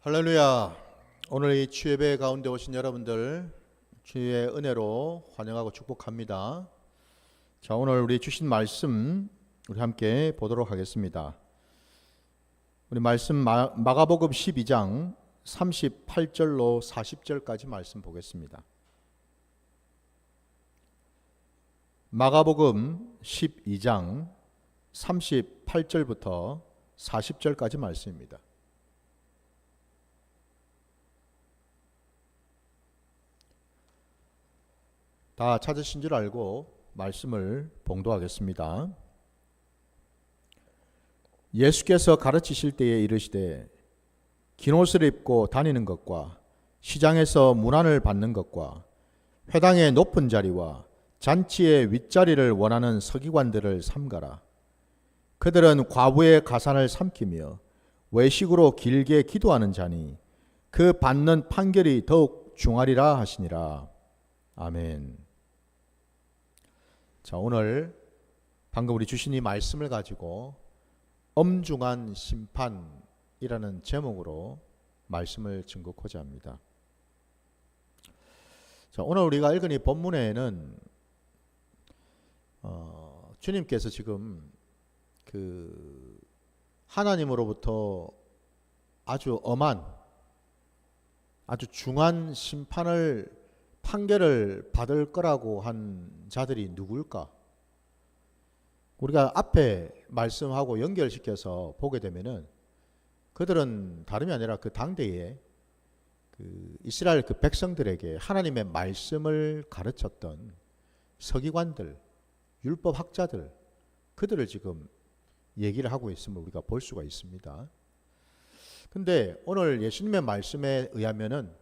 할렐루야. 오늘 이 주예배 가운데 오신 여러분들 주의 은혜로 환영하고 축복합니다. 자, 오늘 우리 주신 말씀 우리 함께 보도록 하겠습니다. 우리 말씀 마가복음 12장 38절로 40절까지 말씀 보겠습니다. 마가복음 12장 38절부터 40절까지 말씀입니다. 다 찾으신 줄 알고 말씀을 봉독하겠습니다. 예수께서 가르치실 때에 이르시되 긴 옷을 입고 다니는 것과 시장에서 문안을 받는 것과 회당의 높은 자리와 잔치의 윗자리를 원하는 서기관들을 삼가라. 그들은 과부의 가산을 삼키며 외식으로 길게 기도하는 자니 그 받는 판결이 더욱 중하리라 하시니라. 아멘. 자, 오늘 방금 우리 주신 이 말씀을 가지고 엄중한 심판이라는 제목으로 말씀을 증거하고자 합니다. 자, 오늘 우리가 읽은 이 본문에는 주님께서 지금 그 하나님으로부터 아주 엄한, 아주 중한 판결을 받을 거라고 한 자들이 누굴까? 우리가 앞에 말씀하고 연결시켜서 보게 되면은 그들은 다름이 아니라 그 당대에 그 이스라엘 그 백성들에게 하나님의 말씀을 가르쳤던 서기관들, 율법학자들, 그들을 지금 얘기를 하고 있음을 우리가 볼 수가 있습니다. 근데 오늘 예수님의 말씀에 의하면은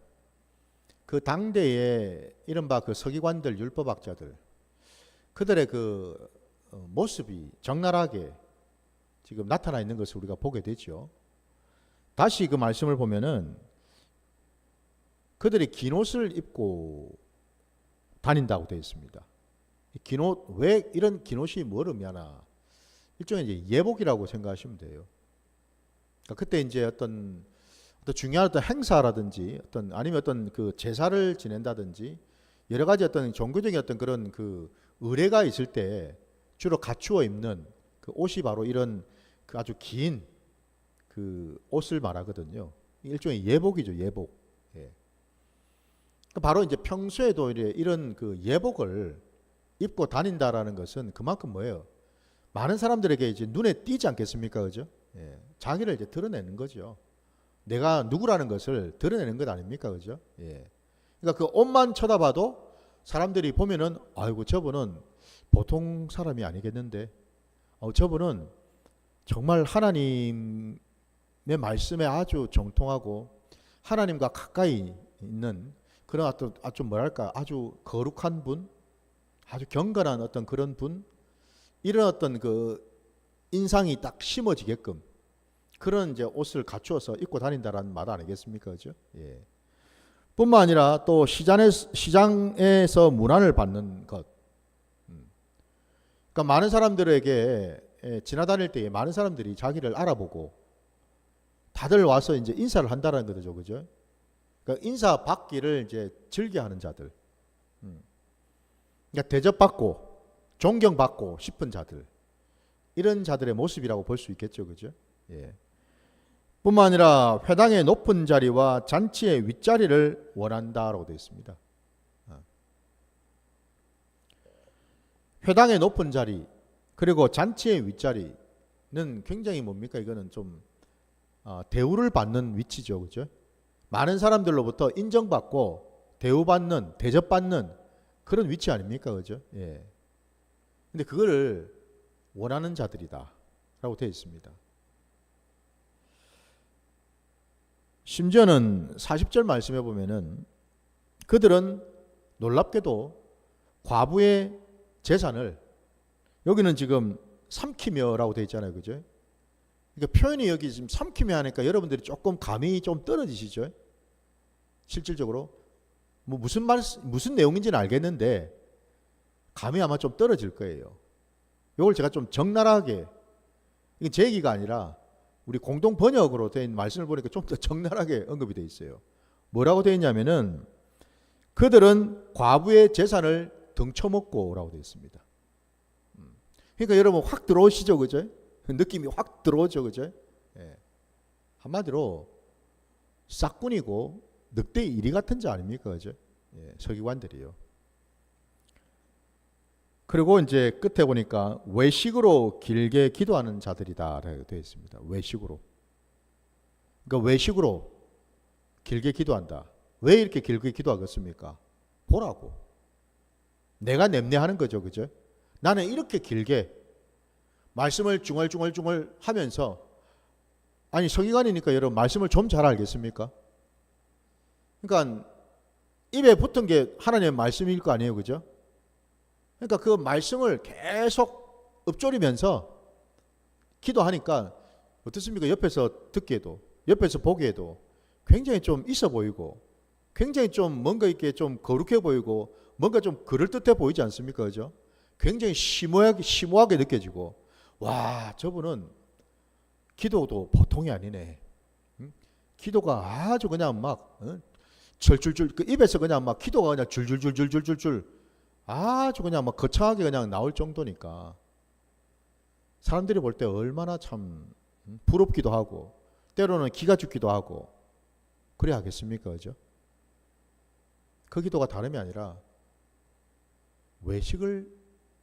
그 당대의 이른바 그 서기관들, 율법학자들, 그들의 그 모습이 적나라하게 지금 나타나 있는 것을 우리가 보게 되죠. 다시 그 말씀을 보면은 그들이 긴 옷을 입고 다닌다고 되어 있습니다. 긴 옷, 왜 이런 긴 옷이 뭘 의미하나? 일종의 이제 예복이라고 생각하시면 돼요. 그러니까 그때 이제 어떤 중요한 어떤 행사라든지 아니면 어떤 그 제사를 지낸다든지 여러 가지 어떤 종교적인 어떤 그런 그 의례가 있을 때 주로 갖추어 입는 그 옷이 바로 이런 그 아주 긴 그 옷을 말하거든요. 일종의 예복이죠, 예복. 예. 바로 이제 평소에도 이런 그 예복을 입고 다닌다라는 것은 그만큼 뭐예요? 많은 사람들에게 이제 눈에 띄지 않겠습니까, 그죠? 예. 자기를 이제 드러내는 거죠. 내가 누구라는 것을 드러내는 것 아닙니까? 그죠? 예. 그러니까 그 옷만 쳐다봐도 사람들이 보면은, 아이고, 저분은 보통 사람이 아니겠는데, 저분은 정말 하나님의 말씀에 아주 정통하고 하나님과 가까이 있는 그런 아주 뭐랄까, 아주 거룩한 분, 아주 경건한 어떤 그런 분, 이런 어떤 그 인상이 딱 심어지게끔 그런 이제 옷을 갖추어서 입고 다닌다라는 말 아니겠습니까? 그죠? 예. 뿐만 아니라 또 시장에서 문안을 받는 것. 그러니까 많은 사람들에게 지나다닐 때에 많은 사람들이 자기를 알아보고 다들 와서 이제 인사를 한다는 거죠. 그죠? 그러니까 인사 받기를 이제 즐겨하는 자들. 그러니까 대접받고 존경받고 싶은 자들. 이런 자들의 모습이라고 볼 수 있겠죠. 그죠? 예. 뿐만 아니라 회당의 높은 자리와 잔치의 윗자리를 원한다라고 되어 있습니다. 회당의 높은 자리 그리고 잔치의 윗자리는 굉장히 뭡니까? 이거는 좀 대우를 받는 위치죠. 그죠? 많은 사람들로부터 인정받고 대우받는, 대접받는 그런 위치 아닙니까? 그죠? 예. 근데 그거를 원하는 자들이다 라고 되어 있습니다. 심지어는 40절 말씀해 보면은 그들은 놀랍게도 과부의 재산을 여기는 지금 삼키며라고 되어 있잖아요. 그죠? 그러니까 표현이 여기 지금 삼키며 하니까 여러분들이 조금 감이 좀 떨어지시죠? 실질적으로 뭐 무슨 내용인지는 알겠는데 감이 아마 좀 떨어질 거예요. 이걸 제가 좀 적나라하게, 이게 제 얘기가 아니라 우리 공동 번역으로 된 말씀을 보니까 좀 더 적나라하게 언급이 되어 있어요. 뭐라고 되어 있냐면은 그들은 과부의 재산을 등쳐먹고라고 되어 있습니다. 그러니까 여러분 확 들어오시죠, 그죠? 느낌이 확 들어오죠, 그죠? 예. 한마디로 싹군이고 늑대 이리 같은 자 아닙니까, 그죠? 예, 서기관들이요. 그리고 이제 끝에 보니까 외식으로 길게 기도하는 자들이다라고 되어 있습니다. 외식으로. 그러니까 외식으로 길게 기도한다. 왜 이렇게 길게 기도하겠습니까? 보라고. 내가 냄내하는 거죠, 그죠? 나는 이렇게 길게 말씀을 중얼중얼 하면서, 아니 서기관이니까 여러분 말씀을 좀 잘 알겠습니까? 그러니까 입에 붙은 게 하나님의 말씀일 거 아니에요, 그죠? 그러니까 그 말씀을 계속 읊조리면서 기도하니까 어떻습니까? 옆에서 듣기에도, 옆에서 보기에도 굉장히 좀 있어 보이고, 굉장히 좀 뭔가 이렇게 좀 거룩해 보이고, 뭔가 좀 그럴듯해 보이지 않습니까? 그죠? 굉장히 심오하게 느껴지고, 와, 저분은 기도도 보통이 아니네. 기도가 아주 그냥 막 절줄줄, 그 입에서 그냥 막 기도가 그냥 줄줄줄줄줄줄 아주 그냥 막 거창하게 그냥 나올 정도니까 사람들이 볼 때 얼마나 참 부럽기도 하고 때로는 기가 죽기도 하고 그래야 하겠습니까? 그죠? 그 기도가 다름이 아니라 외식을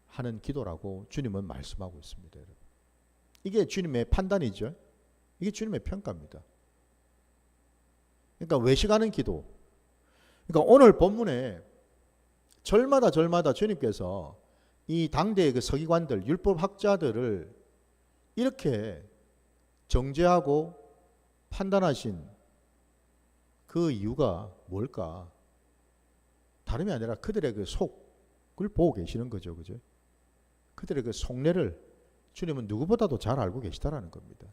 하는 기도라고 주님은 말씀하고 있습니다. 여러분. 이게 주님의 판단이죠. 이게 주님의 평가입니다. 그러니까 외식하는 기도. 그러니까 오늘 본문에 절마다 주님께서 이 당대의 그 서기관들, 율법학자들을 이렇게 정죄하고 판단하신 그 이유가 뭘까? 다름이 아니라 그들의 그 속을 보고 계시는 거죠, 그죠? 그들의 그 속내를 주님은 누구보다도 잘 알고 계시다라는 겁니다.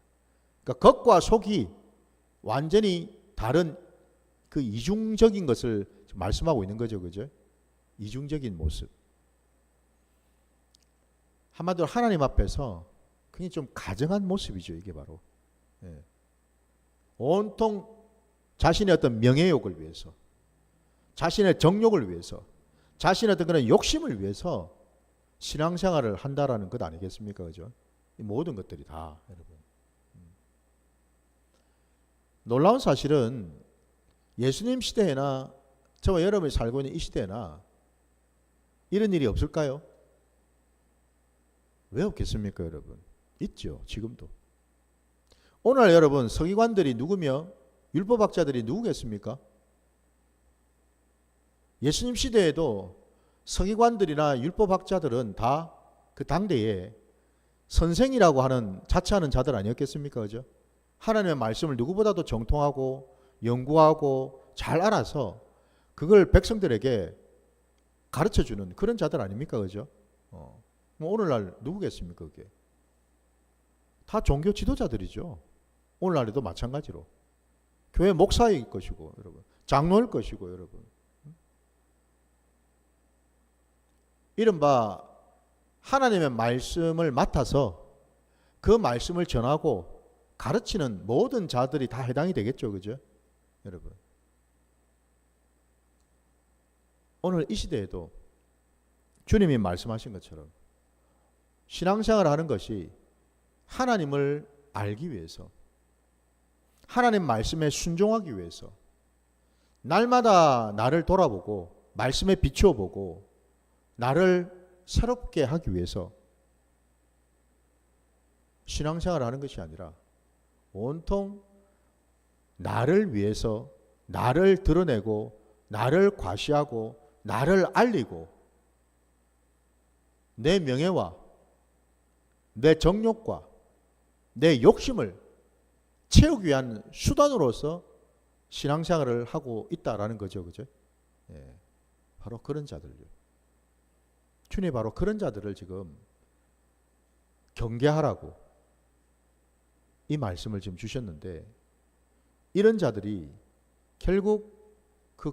그러니까 겉과 속이 완전히 다른 그 이중적인 것을 말씀하고 있는 거죠, 그죠? 이중적인 모습. 한마디로 하나님 앞에서 굉장히 좀 가정한 모습이죠, 이게 바로. 예. 온통 자신의 어떤 명예욕을 위해서, 자신의 정욕을 위해서, 자신의 어떤 그런 욕심을 위해서 신앙생활을 한다라는 것 아니겠습니까, 그죠? 이 모든 것들이 다, 여러분. 놀라운 사실은 예수님 시대에나 저와 여러분이 살고 있는 이 시대나 이런 일이 없을까요? 왜 없겠습니까, 여러분? 있죠, 지금도. 오늘 여러분 서기관들이 누구며 율법학자들이 누구겠습니까? 예수님 시대에도 서기관들이나 율법학자들은 다 그 당대에 선생이라고 하는 자처하는 자들 아니었겠습니까, 그죠? 하나님의 말씀을 누구보다도 정통하고 연구하고 잘 알아서 그걸 백성들에게 가르쳐주는 그런 자들 아닙니까, 그죠? 뭐 오늘날 누구겠습니까, 그게? 다 종교 지도자들이죠. 오늘날에도 마찬가지로 교회 목사일 것이고, 여러분, 장로일 것이고, 여러분, 이른바 하나님의 말씀을 맡아서 그 말씀을 전하고 가르치는 모든 자들이 다 해당이 되겠죠, 그죠, 여러분? 오늘 이 시대에도 주님이 말씀하신 것처럼 신앙생활을 하는 것이 하나님을 알기 위해서, 하나님 말씀에 순종하기 위해서, 날마다 나를 돌아보고 말씀에 비추어 보고 나를 새롭게 하기 위해서 신앙생활을 하는 것이 아니라 온통 나를 위해서 나를 드러내고 나를 과시하고 나를 알리고 내 명예와 내 정욕과 내 욕심을 채우기 위한 수단으로서 신앙생활을 하고 있다라는 거죠, 그죠? 예, 바로 그런 자들요. 주님이 바로 그런 자들을 지금 경계하라고 이 말씀을 지금 주셨는데, 이런 자들이 결국 그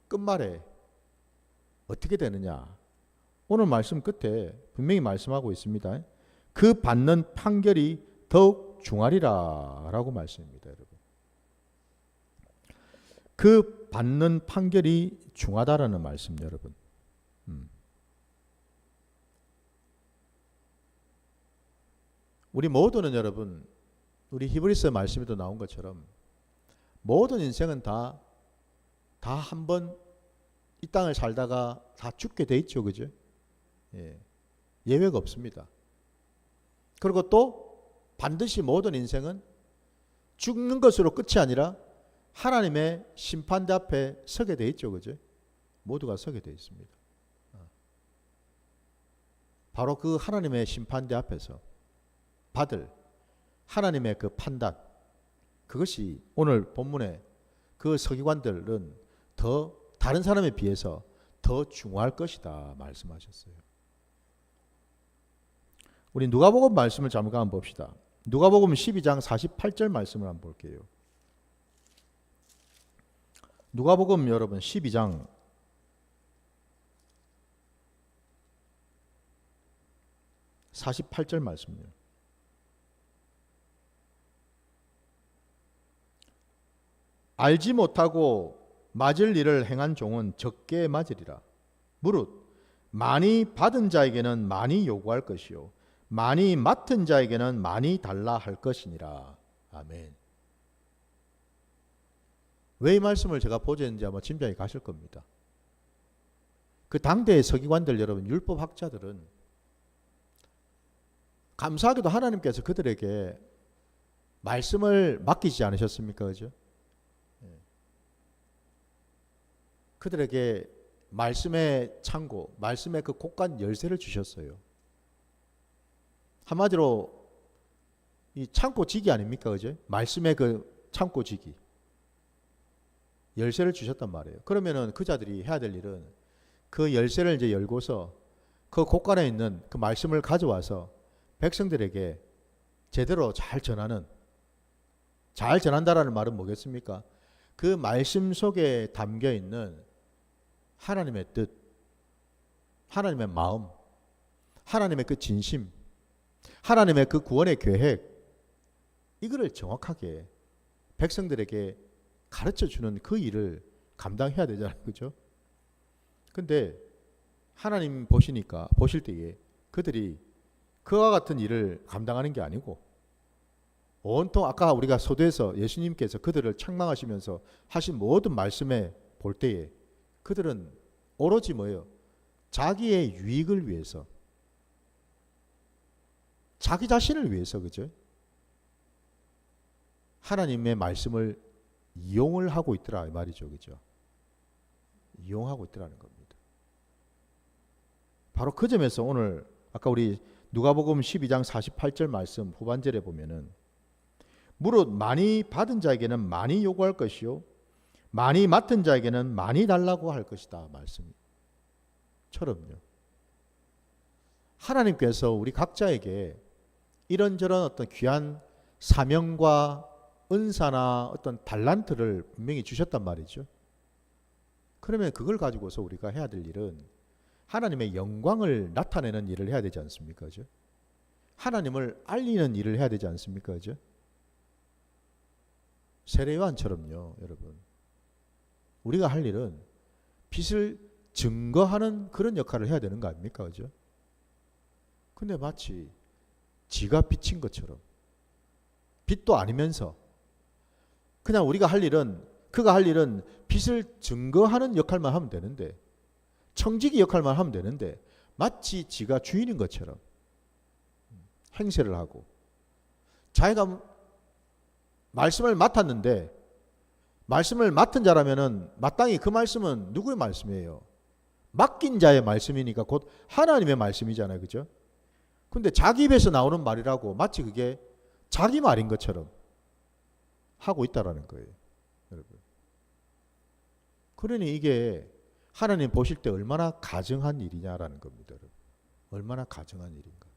끝말에 어떻게 되느냐? 오늘 말씀 끝에 분명히 말씀하고 있습니다. 그 받는 판결이 더욱 곧 중하리라 라고 말씀입니다. 여러분, 그 받는 판결이 중하다라는 말씀. 여러분, 우리 모두는 여러분, 우리 히브리서 말씀에도 나온 것처럼 모든 인생은 다 한 번 이 땅을 살다가 다 죽게 돼 있죠. 그죠? 예. 예외가 없습니다. 그리고 또 반드시 모든 인생은 죽는 것으로 끝이 아니라 하나님의 심판대 앞에 서게 돼 있죠. 그죠? 모두가 서게 돼 있습니다. 바로 그 하나님의 심판대 앞에서 받을 하나님의 그 판단, 그것이 오늘 본문의 그 서기관들은 더 다른 사람에 비해서 더 중요할 것이다 말씀하셨어요. 우리 누가복음 말씀을 잠깐 한번 봅시다. 누가복음 12장 48절 말씀을 한번 볼게요. 누가복음 여러분 12장 48절 말씀이에요. 알지 못하고 맞을 일을 행한 종은 적게 맞으리라. 무릇 많이 받은 자에게는 많이 요구할 것이요 많이 맡은 자에게는 많이 달라 할 것이니라. 아멘. 왜 이 말씀을 제가 보냈는지 아마 짐작이 가실 겁니다. 그 당대의 서기관들 여러분, 율법학자들은 감사하게도 하나님께서 그들에게 말씀을 맡기지 않으셨습니까? 그죠? 그들에게 말씀의 창고, 말씀의 그 곳간 열쇠를 주셨어요. 한마디로 이 창고지기 아닙니까? 그죠? 말씀의 그 창고지기. 열쇠를 주셨단 말이에요. 그러면은 그 자들이 해야 될 일은 그 열쇠를 이제 열고서 그 곳간에 있는 그 말씀을 가져와서 백성들에게 제대로 잘 전한다라는 말은 뭐겠습니까? 그 말씀 속에 담겨 있는 하나님의 뜻, 하나님의 마음, 하나님의 그 진심, 하나님의 그 구원의 계획, 이거를 정확하게 백성들에게 가르쳐 주는 그 일을 감당해야 되잖아요. 그죠? 근데 하나님 보실 때에 그들이 그와 같은 일을 감당하는 게 아니고 온통 아까 우리가 소도에서 예수님께서 그들을 책망하시면서 하신 모든 말씀에 볼 때에 그들은 오로지 뭐예요? 자기의 유익을 위해서, 자기 자신을 위해서, 그죠? 하나님의 말씀을 이용을 하고 있더라 이 말이죠. 그죠? 이용하고 있더라는 겁니다. 바로 그 점에서 오늘 아까 우리 누가복음 12장 48절 말씀 후반절에 보면은 무릇 많이 받은 자에게는 많이 요구할 것이요 많이 맡은 자에게는 많이 달라고 할 것이다 말씀처럼요. 하나님께서 우리 각자에게 이런저런 어떤 귀한 사명과 은사나 어떤 달란트를 분명히 주셨단 말이죠. 그러면 그걸 가지고서 우리가 해야 될 일은 하나님의 영광을 나타내는 일을 해야 되지 않습니까? 그죠? 하나님을 알리는 일을 해야 되지 않습니까? 그죠? 세례요한처럼요, 여러분. 우리가 할 일은 빛을 증거하는 그런 역할을 해야 되는 거 아닙니까? 그죠? 근데 마치 지가 빛인 것처럼 빛도 아니면서 그냥 우리가 할 일은 그가 할 일은 빛을 증거하는 역할만 하면 되는데 청지기 역할만 하면 되는데 마치 지가 주인인 것처럼 행세를 하고 자기가 말씀을 맡았는데 말씀을 맡은 자라면은 마땅히 그 말씀은 누구의 말씀이에요? 맡긴 자의 말씀이니까 곧 하나님의 말씀이잖아요. 그죠? 근데 자기 입에서 나오는 말이라고 마치 그게 자기 말인 것처럼 하고 있다라는 거예요. 여러분. 그러니 이게 하나님 보실 때 얼마나 가증한 일이냐라는 겁니다. 여러분. 얼마나 가증한 일인가.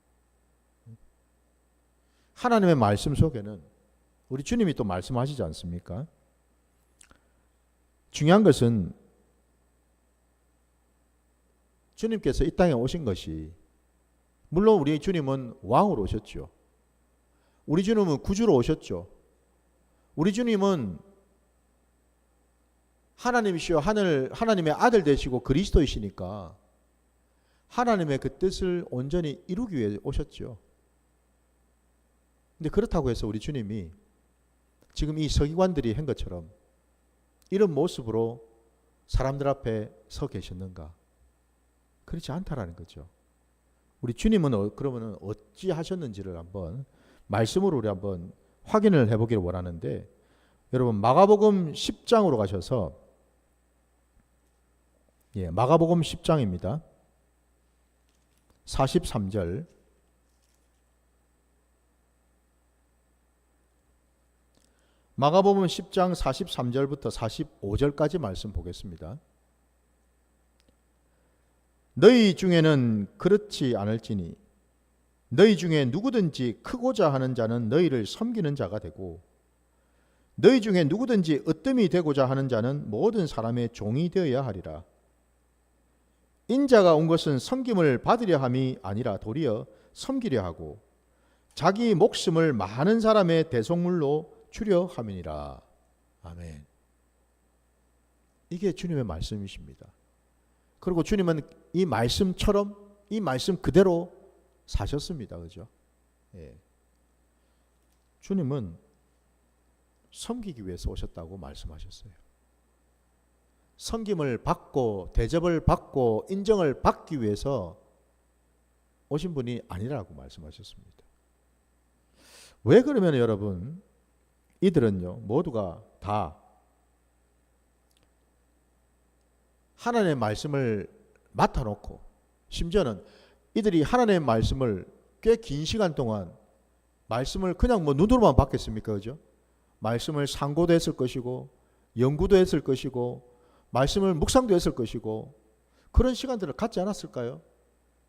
하나님의 말씀 속에는 우리 주님이 또 말씀하시지 않습니까? 중요한 것은 주님께서 이 땅에 오신 것이 물론 우리 주님은 왕으로 오셨죠. 우리 주님은 구주로 오셨죠. 우리 주님은 하나님이시여 하나님의 아들 되시고 그리스도이시니까 하나님의 그 뜻을 온전히 이루기 위해 오셨죠. 근데 그렇다고 해서 우리 주님이 지금 이 서기관들이 한 것처럼 이런 모습으로 사람들 앞에 서 계셨는가? 그렇지 않다라는 거죠. 우리 주님은 그러면 어찌 하셨는지를 한번 말씀으로 우리 한번 확인을 해보기를 원하는데, 여러분 마가복음 10장으로 가셔서, 마가복음 10장입니다. 43절. 마가복음 10장 43절부터 45절까지 말씀 보겠습니다. 너희 중에는 그렇지 않을지니 너희 중에 누구든지 크고자 하는 자는 너희를 섬기는 자가 되고 너희 중에 누구든지 으뜸이 되고자 하는 자는 모든 사람의 종이 되어야 하리라. 인자가 온 것은 섬김을 받으려 함이 아니라 도리어 섬기려 하고 자기 목숨을 많은 사람의 대속물로 주려 함이니라. 아멘. 이게 주님의 말씀이십니다. 그리고 주님은 이 말씀처럼 이 말씀 그대로 사셨습니다. 그죠? 주님은 섬기기 위해서 오셨다고 말씀하셨어요. 섬김을 받고 대접을 받고 인정을 받기 위해서 오신 분이 아니라고 말씀하셨습니다. 왜 그러면 여러분 이들은요 모두가 다 하나님의 말씀을 맡아놓고 심지어는 이들이 하나님의 말씀을 꽤 긴 시간 동안 말씀을 그냥 눈으로만 받겠습니까? 그죠? 말씀을 상고도 했을 것이고 연구도 했을 것이고 말씀을 묵상도 했을 것이고 그런 시간들을 갖지 않았을까요?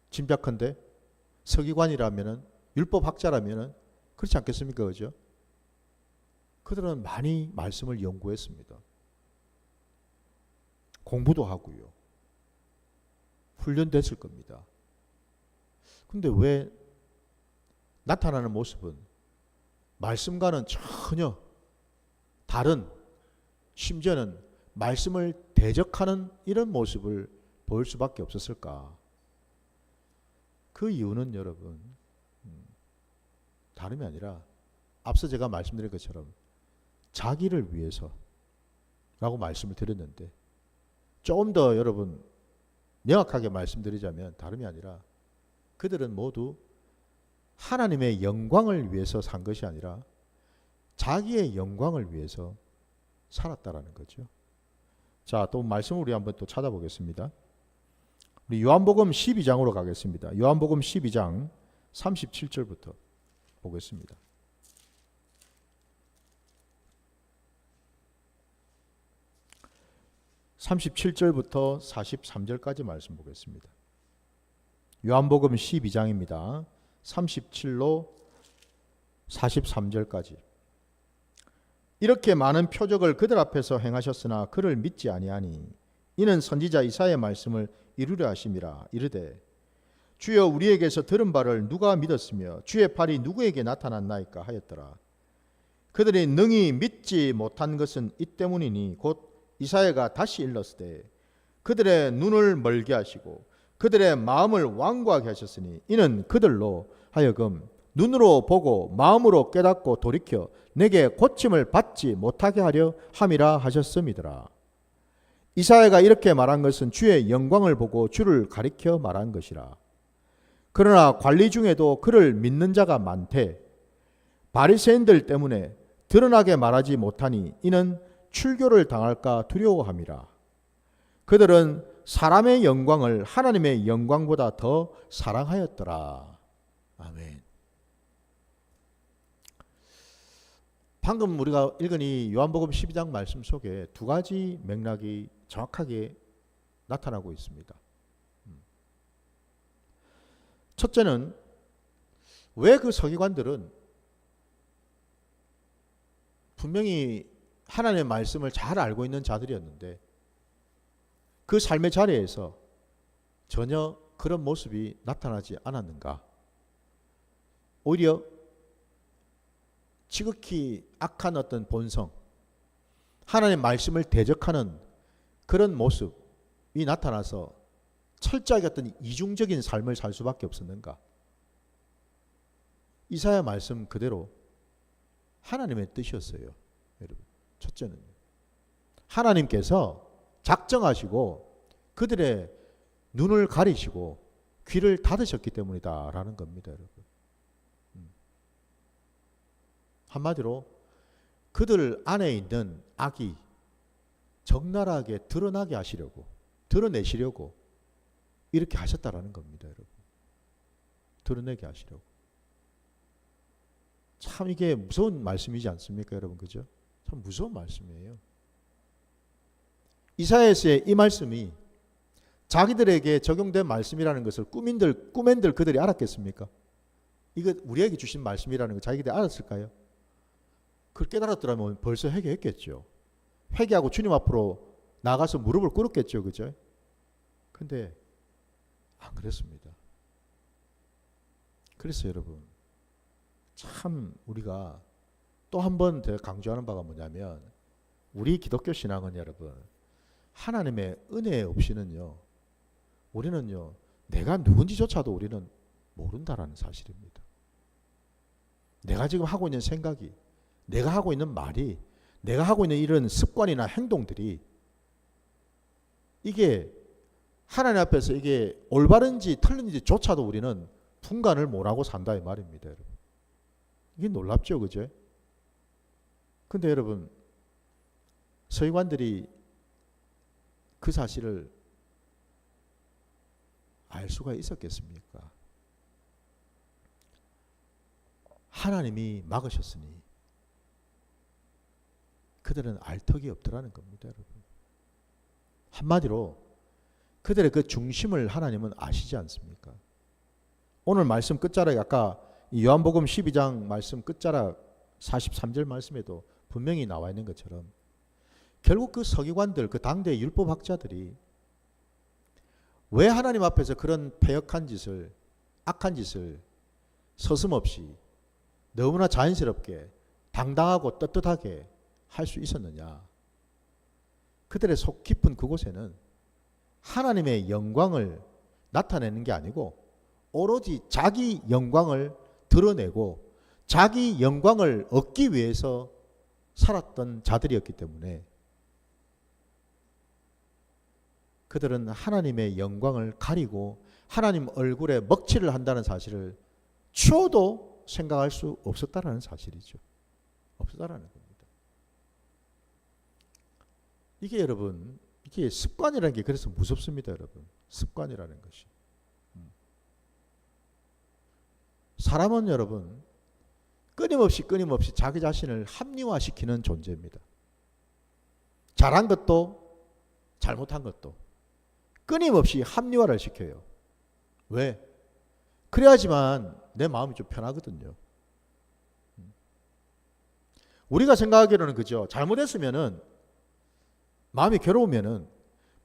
짐작컨대 서기관이라면은 율법학자라면은 그렇지 않겠습니까? 그죠? 그들은 많이 말씀을 연구했습니다. 공부도 하고요. 훈련됐을 겁니다. 근데 왜 나타나는 모습은 말씀과는 전혀 다른, 심지어는 말씀을 대적하는 이런 모습을 보일 수밖에 없었을까? 그 이유는 여러분 다름이 아니라 앞서 제가 말씀드린 것처럼 자기를 위해서라고 말씀을 드렸는데, 조금 더 여러분 명확하게 말씀드리자면 다름이 아니라 그들은 모두 하나님의 영광을 위해서 산 것이 아니라 자기의 영광을 위해서 살았다라는 거죠. 자, 또 말씀을 우리 한번 또 찾아보겠습니다. 우리 요한복음 12장으로 가겠습니다. 요한복음 12장 37절부터 보겠습니다. (37절부터) (43절까지) 말씀 보겠습니다. 요한복음 12장입니다. 37로 43절까지. 이렇게 많은 표적을 그들 앞에서 행하셨으나 그를 믿지 아니하니 이는 선지자 이사야의 말씀을 이루려 하심이라. 이르되 주여 우리에게서 들은 바를 누가 믿었으며 주의 팔이 누구에게 나타났나이까 하였더라. 그들이 능히 믿지 못한 것은 이 때문이니 곧 이사야가 다시 일렀으되 그들의 눈을 멀게 하시고 그들의 마음을 완고하게 하셨으니 이는 그들로 하여금 눈으로 보고 마음으로 깨닫고 돌이켜 내게 고침을 받지 못하게 하려 함이라 하셨음이더라. 이사야가 이렇게 말한 것은 주의 영광을 보고 주를 가리켜 말한 것이라. 그러나 관리 중에도 그를 믿는 자가 많되 바리새인들 때문에 드러나게 말하지 못하니 이는 출교를 당할까 두려워함이라. 그들은 사람의 영광을 하나님의 영광보다 더 사랑하였더라. 아멘. 방금 우리가 읽은 이 요한복음 12장 말씀 속에 두 가지 맥락이 정확하게 나타나고 있습니다. 첫째는 왜 그 서기관들은 분명히 하나님의 말씀을 잘 알고 있는 자들이었는데 그 삶의 자리에서 전혀 그런 모습이 나타나지 않았는가? 오히려 지극히 악한 어떤 본성, 하나님의 말씀을 대적하는 그런 모습이 나타나서 철저하게 어떤 이중적인 삶을 살 수밖에 없었는가? 이사야 말씀 그대로 하나님의 뜻이었어요. 여러분, 첫째는 하나님께서 작정하시고 그들의 눈을 가리시고 귀를 닫으셨기 때문이다라는 겁니다, 여러분. 한마디로 그들 안에 있는 악이 적나라하게 드러나게 하시려고, 드러내시려고 이렇게 하셨다라는 겁니다, 여러분. 드러내게 하시려고. 참 이게 무서운 말씀이지 않습니까, 여러분? 그죠? 참 무서운 말씀이에요. 이사야서의 이 말씀이 자기들에게 적용된 말씀이라는 것을 꾸맨들 그들이 알았겠습니까? 이거 우리에게 주신 말씀이라는 걸 자기들이 알았을까요? 그걸 깨달았더라면 벌써 회개했겠죠. 회개하고 주님 앞으로 나가서 무릎을 꿇었겠죠. 그죠? 근데 안 그랬습니다. 그래서 여러분, 참 우리가 또 한 번 더 강조하는 바가 뭐냐면, 우리 기독교 신앙은 여러분, 하나님의 은혜 없이는요, 우리는요, 내가 누군지조차도 우리는 모른다라는 사실입니다. 내가 지금 하고 있는 생각이, 내가 하고 있는 말이, 내가 하고 있는 이런 습관이나 행동들이 이게 하나님 앞에서 이게 올바른지 틀린지조차도 우리는 분간을 못하고 산다 이 말입니다, 여러분. 이게 놀랍죠, 그죠? 근데 여러분, 서기관들이 그 사실을 알 수가 있었겠습니까? 하나님이 막으셨으니 그들은 알 턱이 없더라는 겁니다, 여러분. 한마디로 그들의 그 중심을 하나님은 아시지 않습니까? 오늘 말씀 끝자락에 아까 요한복음 12장 말씀 끝자락 43절 말씀에도 분명히 나와 있는 것처럼 결국 그 서기관들, 그 당대의 율법학자들이 왜 하나님 앞에서 그런 패역한 짓을, 악한 짓을 서슴없이 너무나 자연스럽게 당당하고 떳떳하게 할 수 있었느냐? 그들의 속 깊은 그곳에는 하나님의 영광을 나타내는 게 아니고 오로지 자기 영광을 드러내고 자기 영광을 얻기 위해서 살았던 자들이었기 때문에 그들은 하나님의 영광을 가리고 하나님 얼굴에 먹칠을 한다는 사실을 추호도 생각할 수 없었다라는 사실이죠. 없었다라는 겁니다. 이게 여러분, 이게 습관이라는 게 그래서 무섭습니다, 여러분. 습관이라는 것이. 사람은 여러분, 끊임없이 자기 자신을 합리화시키는 존재입니다. 잘한 것도 잘못한 것도 끊임없이 합리화를 시켜요. 왜? 그래야지만 내 마음이 좀 편하거든요. 우리가 생각하기로는 그죠. 잘못했으면은 마음이 괴로우면은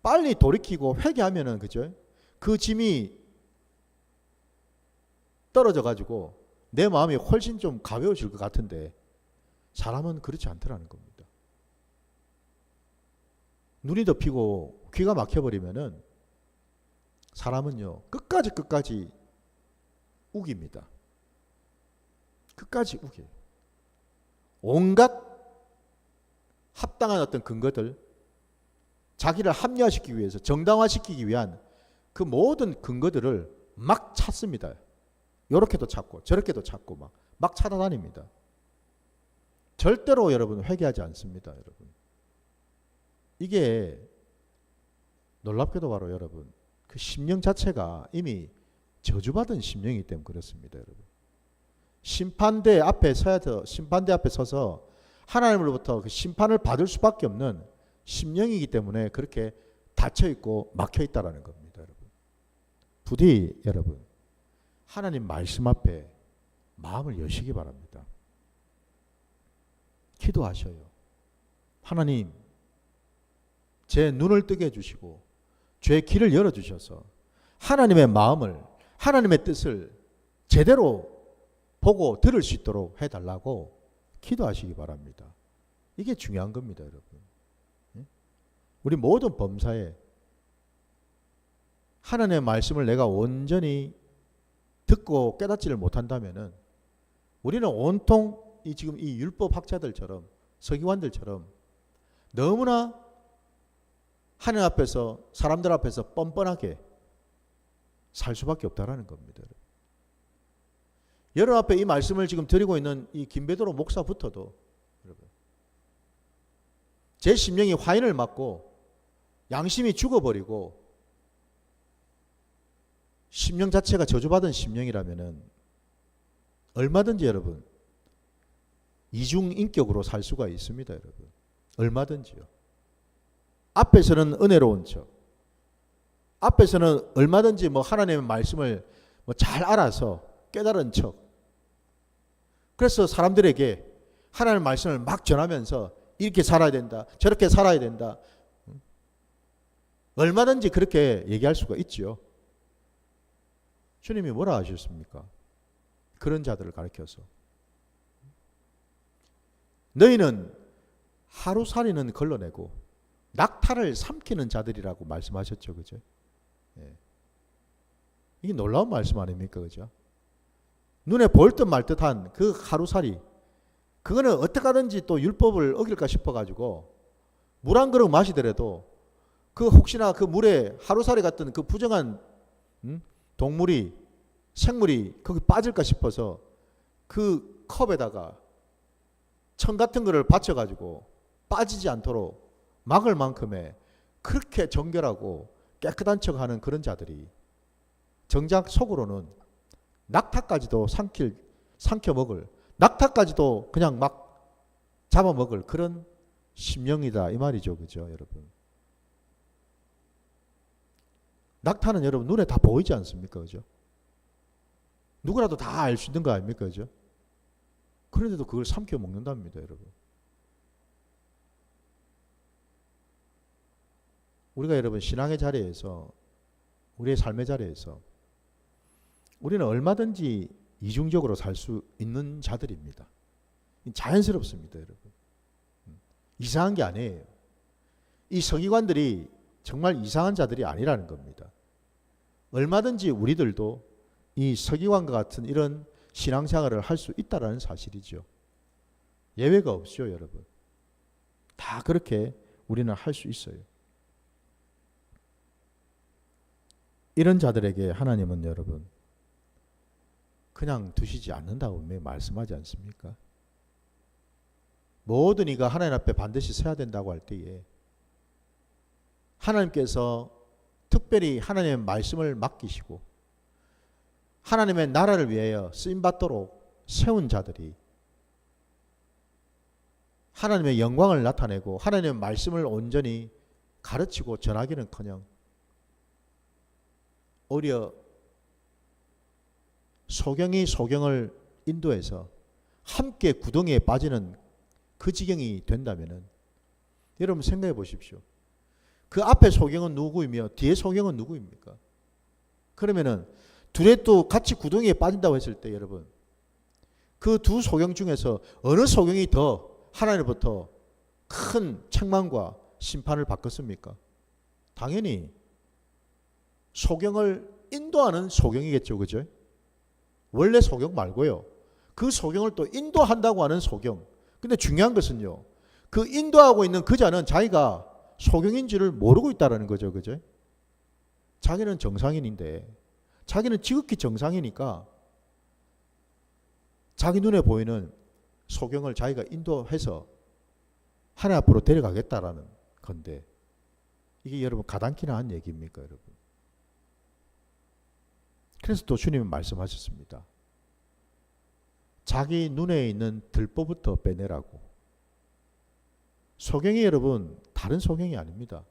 빨리 돌이키고 회개하면은 그죠. 그 짐이 떨어져 가지고 내 마음이 훨씬 좀 가벼워질 것 같은데 사람은 그렇지 않더라는 겁니다. 눈이 덮이고 귀가 막혀버리면은 사람은요 끝까지 우깁니다. 끝까지 우겨요. 온갖 합당한 어떤 근거들, 자기를 합리화시키기 위해서 정당화시키기 위한 그 모든 근거들을 막 찾습니다. 요렇게도 찾고 저렇게도 찾고 막 찾아다닙니다. 절대로 여러분 회개하지 않습니다, 여러분. 이게 놀랍게도 바로 여러분 그 심령 자체가 이미 저주받은 심령이기 때문에 그렇습니다, 여러분. 심판대 앞에 서서 하나님으로부터 그 심판을 받을 수밖에 없는 심령이기 때문에 그렇게 닫혀 있고 막혀 있다라는 겁니다, 여러분. 부디 여러분 하나님 말씀 앞에 마음을 여시기 바랍니다. 기도하셔요. 하나님, 제 눈을 뜨게 해주시고 제 귀를 열어주셔서 하나님의 마음을, 하나님의 뜻을 제대로 보고 들을 수 있도록 해달라고 기도하시기 바랍니다. 이게 중요한 겁니다, 여러분. 우리 모든 범사에 하나님의 말씀을 내가 온전히 듣고 깨닫지를 못한다면은 우리는 온통 지금 이 율법 학자들처럼 서기관들처럼 너무나 하나님 앞에서 사람들 앞에서 뻔뻔하게 살 수밖에 없다라는 겁니다. 여러분 앞에 이 말씀을 지금 드리고 있는 이 김베드로 목사부터도 여러분 제 심령이 화인을 맞고 양심이 죽어버리고 심령 자체가 저주받은 심령이라면은 얼마든지 여러분 이중인격으로 살 수가 있습니다, 여러분. 얼마든지요. 앞에서는 은혜로운 척, 앞에서는 얼마든지 뭐 하나님의 말씀을 뭐 잘 알아서 깨달은 척. 그래서 사람들에게 하나님의 말씀을 막 전하면서 이렇게 살아야 된다, 저렇게 살아야 된다. 얼마든지 그렇게 얘기할 수가 있지요. 주님이 뭐라 하셨습니까? 그런 자들을 가리켜서 너희는 하루살이는 걸러내고 낙타를 삼키는 자들이라고 말씀하셨죠, 그죠? 예. 이게 놀라운 말씀 아닙니까, 그죠? 눈에 보일 듯 말 듯한 그 하루살이, 그거는 어떻게 하든지 또 율법을 어길까 싶어가지고 물 한 그릇 마시더라도 그 혹시나 그 물에 하루살이 같은 그 부정한 동물이 생물이 거기 빠질까 싶어서 그 컵에다가 천 같은 거를 받쳐가지고 빠지지 않도록 막을 만큼의 그렇게 정결하고 깨끗한 척하는 그런 자들이 정작 속으로는 낙타까지도 삼켜 먹을, 낙타까지도 그냥 막 잡아먹을 그런 심령이다 이 말이죠, 그죠, 여러분? 낙타는 여러분 눈에 다 보이지 않습니까, 그죠? 누구라도 다 알 수 있는 거 아닙니까, 그죠? 그런데도 그걸 삼켜 먹는답니다, 여러분. 우리가 여러분 신앙의 자리에서, 우리의 삶의 자리에서 우리는 얼마든지 이중적으로 살 수 있는 자들입니다. 자연스럽습니다, 여러분. 이상한 게 아니에요. 이 서기관들이 정말 이상한 자들이 아니라는 겁니다. 얼마든지 우리들도 이 서기관과 같은 이런 신앙생활을 할 수 있다는 사실이죠. 예외가 없죠, 여러분. 다 그렇게 우리는 할 수 있어요. 이런 자들에게 하나님은 여러분 그냥 두시지 않는다고 말씀하지 않습니까? 모든 이가 하나님 앞에 반드시 서야 된다고 할 때에 하나님께서 특별히 하나님의 말씀을 맡기시고 하나님의 나라를 위하여 쓰임받도록 세운 자들이 하나님의 영광을 나타내고 하나님의 말씀을 온전히 가르치고 전하기는커녕 오히려 소경이 소경을 인도해서 함께 구덩이에 빠지는 그 지경이 된다면 여러분 생각해 보십시오. 그 앞에 소경은 누구이며 뒤에 소경은 누구입니까? 그러면은 둘이 또 같이 구덩이에 빠진다고 했을 때 여러분 그 두 소경 중에서 어느 소경이 더 하나님부터 큰 책망과 심판을 받겠습니까? 당연히 소경을 인도하는 소경이겠죠, 그죠? 원래 소경 말고요. 그 소경을 또 인도한다고 하는 소경. 근데 중요한 것은요. 그 인도하고 있는 그 자는 자기가 소경인지를 모르고 있다는 거죠, 그죠? 자기는 정상인인데 자기는 지극히 정상이니까 자기 눈에 보이는 소경을 자기가 인도해서 하나님 앞으로 데려가겠다라는 건데 이게 여러분 가당키나 한 얘기입니까, 여러분? 그래서 또 주님은 말씀하셨습니다. 자기 눈에 있는 들보부터 빼내라고. 소경이 여러분 다른 소경이 아닙니다.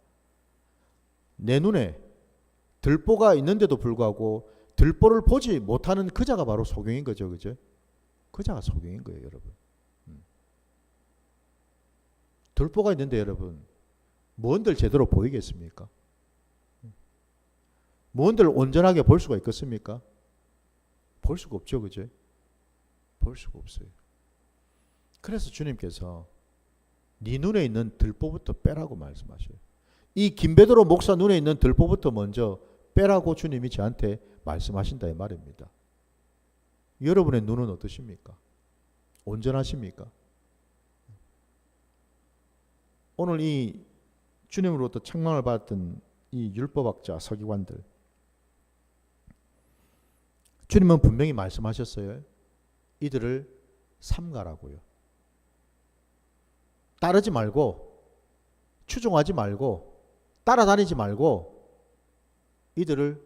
내 눈에 들보가 있는데도 불구하고 들보를 보지 못하는 그 자가 바로 소경인 거죠, 그죠? 그 자가 소경인 거예요, 여러분. 들보가 있는데 여러분 뭔들 제대로 보이겠습니까? 뭔들 온전하게 볼 수가 있겠습니까? 볼 수가 없죠, 그죠? 볼 수가 없어요. 그래서 주님께서 네 눈에 있는 들보부터 빼라고 말씀하셔요. 이 김베드로 목사 눈에 있는 들보부터 먼저 빼라고 주님이 저한테 말씀하신다 이 말입니다. 여러분의 눈은 어떠십니까? 온전하십니까? 오늘 이 주님으로부터 책망을 받았던 이 율법학자 서기관들, 주님은 분명히 말씀하셨어요. 이들을 삼가라고요. 따르지 말고, 추종하지 말고, 따라다니지 말고 이들을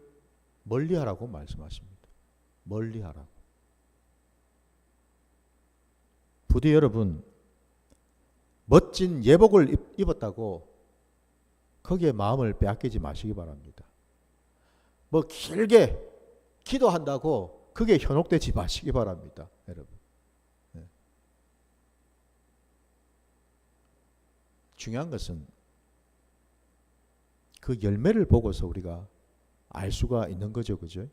멀리하라고 말씀하십니다. 멀리하라고. 부디 여러분, 멋진 예복을 입었다고 거기에 마음을 빼앗기지 마시기 바랍니다. 뭐 길게 기도한다고 그게 현혹되지 마시기 바랍니다. 여러분. 네. 중요한 것은 그 열매를 보고서 우리가 알 수가 있는 거죠. 그죠?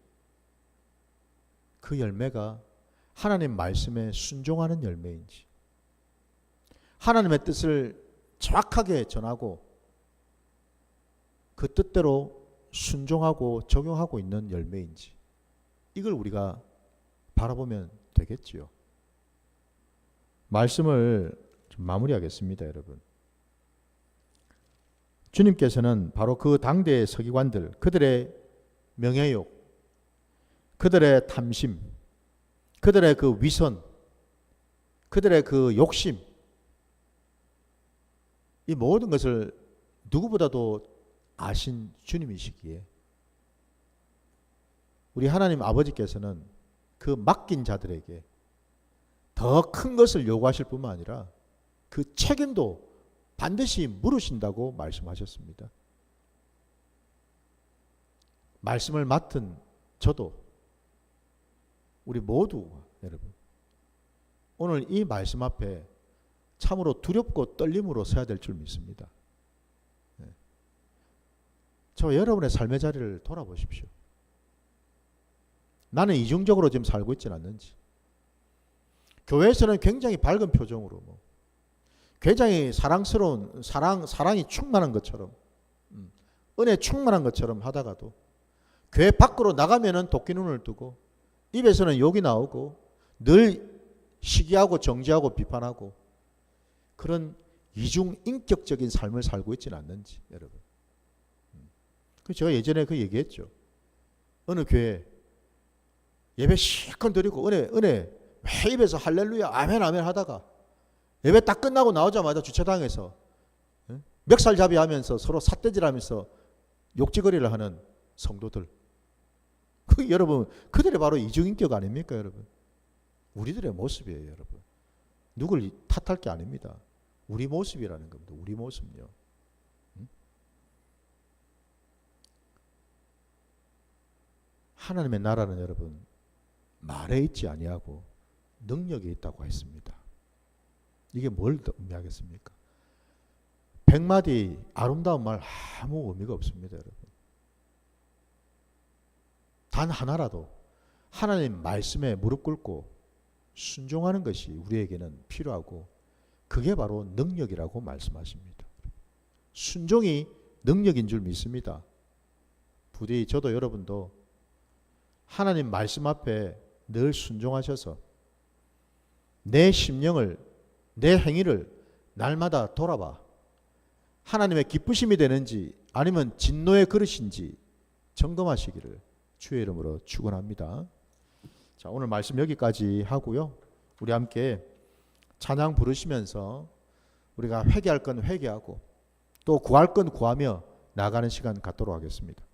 그 열매가 하나님 말씀에 순종하는 열매인지, 하나님의 뜻을 정확하게 전하고 그 뜻대로 순종하고 적용하고 있는 열매인지, 이걸 우리가 바라보면 되겠지요. 말씀을 좀 마무리하겠습니다, 여러분. 주님께서는 바로 그 당대의 서기관들, 그들의 명예욕, 그들의 탐심, 그들의 그 위선, 그들의 그 욕심, 이 모든 것을 누구보다도 아신 주님이시기에 우리 하나님 아버지께서는 그 맡긴 자들에게 더 큰 것을 요구하실 뿐만 아니라 그 책임도 반드시 물으신다고 말씀하셨습니다. 말씀을 맡은 저도, 우리 모두 여러분, 오늘 이 말씀 앞에 참으로 두렵고 떨림으로 서야 될 줄 믿습니다. 저 여러분의 삶의 자리를 돌아보십시오. 나는 이중적으로 지금 살고 있지는 않는지, 교회에서는 굉장히 밝은 표정으로 굉장히 사랑스러운 사랑이 충만한 것처럼, 은혜 충만한 것처럼 하다가도 교회 밖으로 나가면은 도끼눈을 뜨고 입에서는 욕이 나오고 늘 시기하고 정죄하고 비판하고 그런 이중인격적인 삶을 살고 있지는 않는지 여러분. 제가 예전에 그 얘기했죠. 어느 교회 예배 실컷 드리고 은혜 왜 입에서 할렐루야 아멘 아멘 하다가 예배 딱 끝나고 나오자마자 주차장에서 멱살잡이 하면서 서로 삿대질하면서 욕지거리를 하는 성도들. 그 여러분, 그들이 바로 이중인격 아닙니까, 여러분? 우리들의 모습이에요, 여러분. 누굴 탓할 게 아닙니다. 우리 모습이라는 겁니다. 우리 모습요. 하나님의 나라는 여러분 말에 있지 아니하고 능력에 있다고 했습니다. 이게 뭘 의미하겠습니까? 100마디 아름다운 말 아무 의미가 없습니다, 여러분. 단 하나라도 하나님 말씀에 무릎 꿇고 순종하는 것이 우리에게는 필요하고 그게 바로 능력이라고 말씀하십니다. 순종이 능력인 줄 믿습니다. 부디 저도 여러분도 하나님 말씀 앞에 늘 순종하셔서 내 심령을, 내 행위를 날마다 돌아봐 하나님의 기쁘심이 되는지 아니면 진노의 그릇인지 점검하시기를 주의 이름으로 축원합니다. 자, 오늘 말씀 여기까지 하고요. 우리 함께 찬양 부르시면서 우리가 회개할 건 회개하고 또 구할 건 구하며 나가는 시간 갖도록 하겠습니다.